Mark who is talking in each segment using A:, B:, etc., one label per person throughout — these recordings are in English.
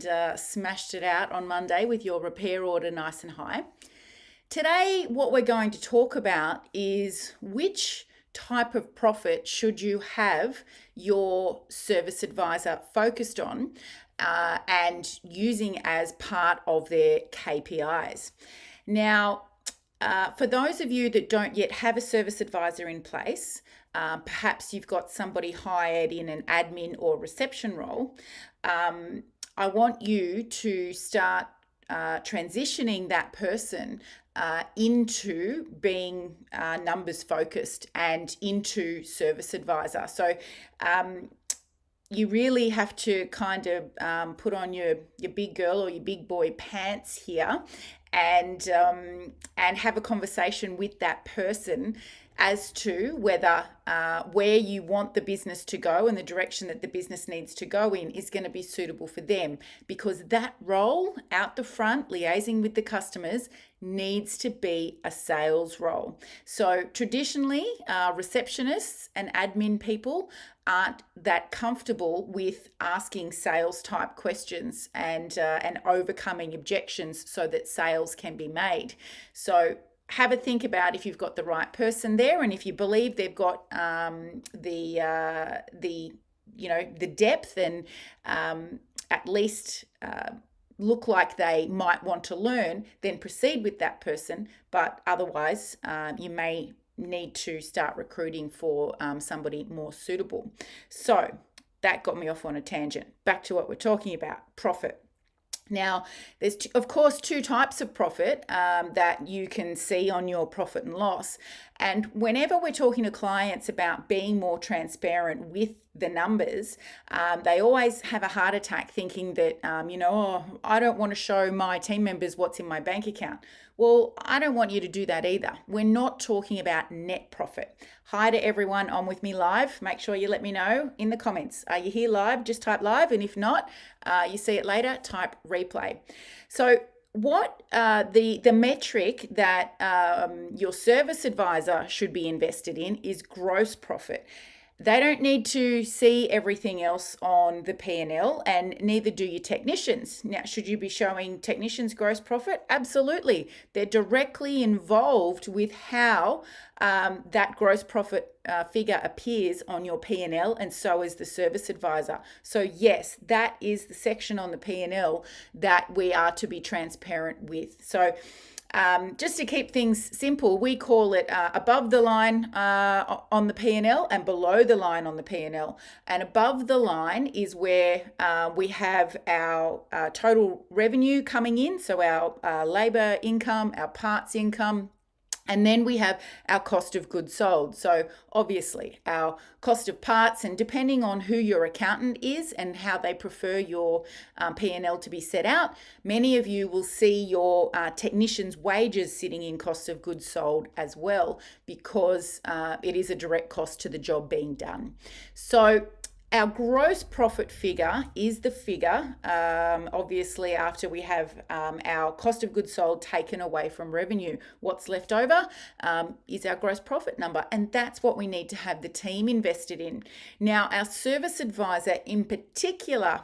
A: and smashed it out on Monday with your repair order nice and high. Today, what we're going to talk about is which type of profit should you have your service advisor focused on and using as part of their KPIs. Now, for those of you that don't yet have a service advisor in place, perhaps you've got somebody hired in an admin or reception role, I want you to start transitioning that person into being numbers focused and into service advisor. So you really have to kind of put on your big girl or your big boy pants here and have a conversation with that person as to whether where you want the business to go and the direction that the business needs to go in is going to be suitable for them, because that role out the front, liaising with the customers, needs to be a sales role. So traditionally, receptionists and admin people aren't that comfortable with asking sales type questions and overcoming objections so that sales can be made. So have a think about if you've got the right person there, and if you believe they've got the depth and at least look like they might want to learn, then proceed with that person. But otherwise, you may need to start recruiting for somebody more suitable. So that got me off on a tangent. Back to what we're talking about, profit. Now, there's, of course, two types of profit that you can see on your profit and loss. And whenever we're talking to clients about being more transparent with the numbers, they always have a heart attack thinking that, I don't want to show my team members what's in my bank account. Well, I don't want you to do that either. We're not talking about net profit. Hi to everyone on with me live. Make sure you let me know in the comments. Are you here live? Just type live. And if not, you see it later, type replay. So what the metric that your service advisor should be invested in is gross profit. They don't need to see everything else on the P&L, and neither do your technicians. Now, should you be showing technicians gross profit? Absolutely. They're directly involved with how that gross profit figure appears on your P&L, and so is the service advisor. So yes, that is the section on the P&L that we are to be transparent with. So just to keep things simple, we call it above the line on the P&L and below the line on the P&L. And above the line is where we have our total revenue coming in, so our labour income, our parts income. And then we have our cost of goods sold. So obviously our cost of parts, and depending on who your accountant is and how they prefer your P&L to be set out, many of you will see your technicians' wages sitting in cost of goods sold as well, because it is a direct cost to the job being done. So our gross profit figure is the figure, obviously, after we have our cost of goods sold taken away from revenue. What's left over is our gross profit number, and that's what we need to have the team invested in. Now, our service advisor in particular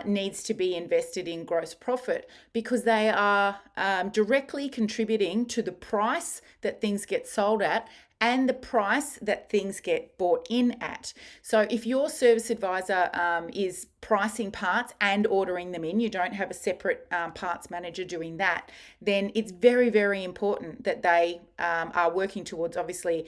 A: needs to be invested in gross profit, because they are directly contributing to the price that things get sold at and the price that things get bought in at. So if your service advisor is pricing parts and ordering them in, you don't have a separate parts manager doing that, then it's very, very important that they are working towards obviously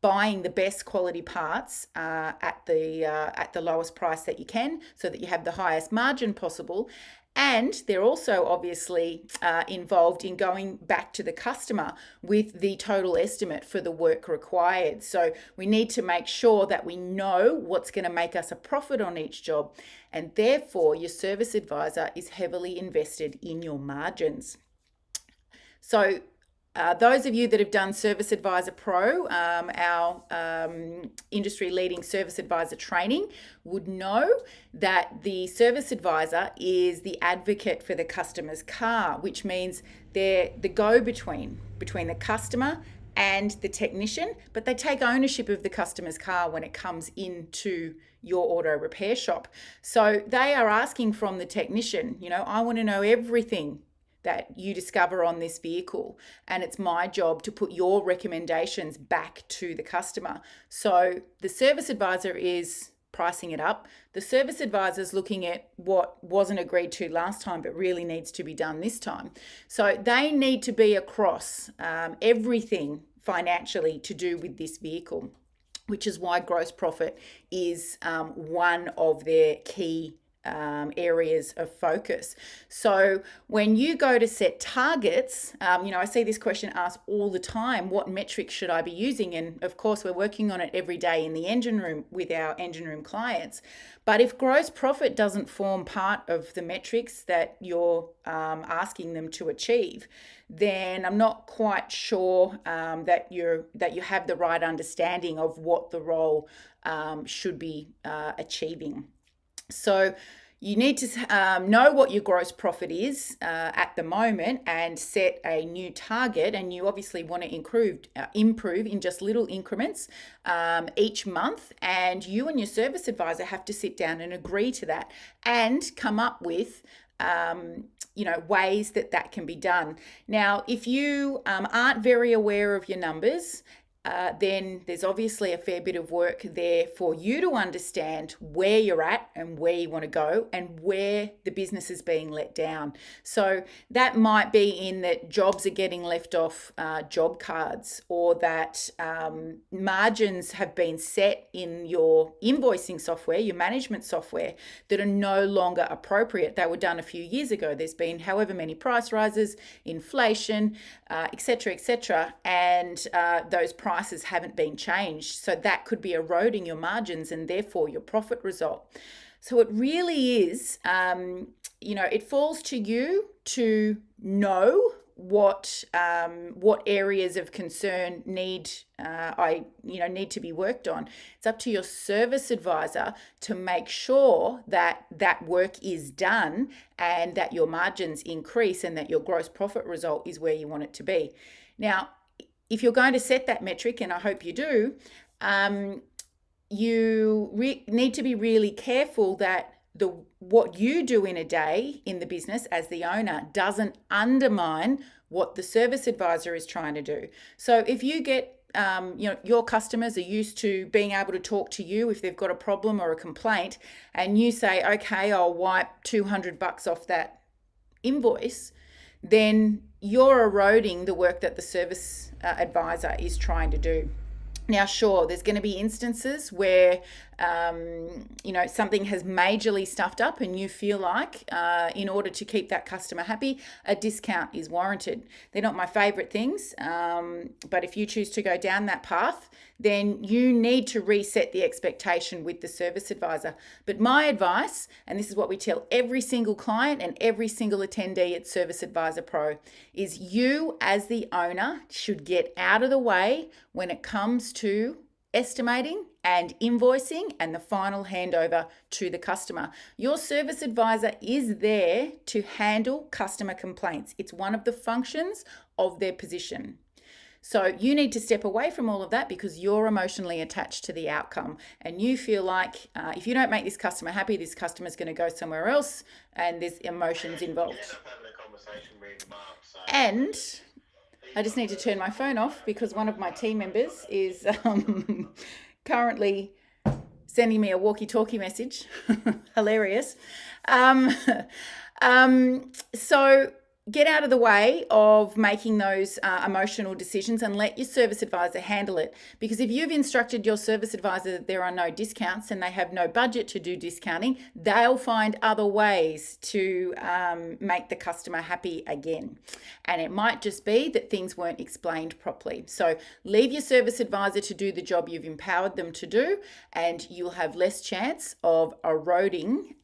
A: buying the best quality parts at the lowest price that you can, so that you have the highest margin possible. And they're also obviously involved in going back to the customer with the total estimate for the work required. So we need to make sure that we know what's going to make us a profit on each job. And therefore, your service advisor is heavily invested in your margins. So those of you that have done Service Advisor Pro, our industry leading service advisor training, would know that the service advisor is the advocate for the customer's car, which means they're the go-between between the customer and the technician, but they take ownership of the customer's car when it comes into your auto repair shop. So they are asking from the technician, I want to know everything that you discover on this vehicle, and it's my job to put your recommendations back to the customer. So the service advisor is pricing it up. The service advisor is looking at what wasn't agreed to last time but really needs to be done this time. So they need to be across everything financially to do with this vehicle, which is why gross profit is one of their key areas of focus. So when you go to set targets, I see this question asked all the time: what metrics should I be using? And of course, we're working on it every day in the engine room with our engine room clients. But if gross profit doesn't form part of the metrics that you're asking them to achieve, then I'm not quite sure that you have the right understanding of what the role should be achieving. So you need to know what your gross profit is at the moment and set a new target. And you obviously want to improve in just little increments each month. And you and your service advisor have to sit down and agree to that and come up with ways that can be done. Now, if you aren't very aware of your numbers, then there's obviously a fair bit of work there for you to understand where you're at and where you want to go and where the business is being let down. So that might be in that jobs are getting left off job cards, or that margins have been set in your invoicing software, your management software, that are no longer appropriate. They were done a few years ago. There's been however many price rises, inflation, etc., and those prices haven't been changed. So that could be eroding your margins and therefore your profit result. So it really is, it falls to you to know what areas of concern need to be worked on. It's up to your service advisor to make sure that that work is done and that your margins increase and that your gross profit result is where you want it to be. Now, if you're going to set that metric, and I hope you do, you need to be really careful that what you do in a day in the business as the owner doesn't undermine what the service advisor is trying to do. So if you get your customers are used to being able to talk to you if they've got a problem or a complaint, and you say, okay, I'll wipe $200 off that invoice, then you're eroding the work that the service advisor is trying to do. Now, sure, there's going to be instances where, something has majorly stuffed up and you feel like in order to keep that customer happy, a discount is warranted. They're not my favorite things, but if you choose to go down that path, then you need to reset the expectation with the service advisor. But my advice, and this is what we tell every single client and every single attendee at Service Advisor Pro, is you as the owner should get out of the way when it comes to estimating and invoicing and the final handover to the customer. Your service advisor is there to handle customer complaints. It's one of the functions of their position. So you need to step away from all of that because you're emotionally attached to the outcome, and you feel like if you don't make this customer happy, this customer's going to go somewhere else, and there's emotions involved. And I just need to turn my phone off because one of my team members is currently sending me a walkie-talkie message. Hilarious. So get out of the way of making those emotional decisions and let your service advisor handle it. Because if you've instructed your service advisor that there are no discounts and they have no budget to do discounting, they'll find other ways to make the customer happy again. And it might just be that things weren't explained properly. So leave your service advisor to do the job you've empowered them to do, and you'll have less chance of eroding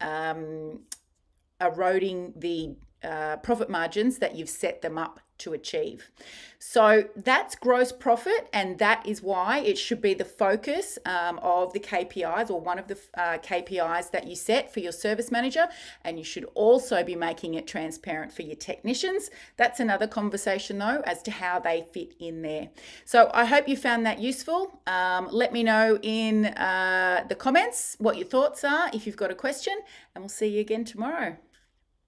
A: the profit margins that you've set them up to achieve. So that's gross profit, and that is why it should be the focus of the KPIs, or one of the KPIs that you set for your service manager. And you should also be making it transparent for your technicians. That's another conversation though, as to how they fit in there. So I hope you found that useful. Let me know in the comments what your thoughts are if you've got a question, and we'll see you again tomorrow.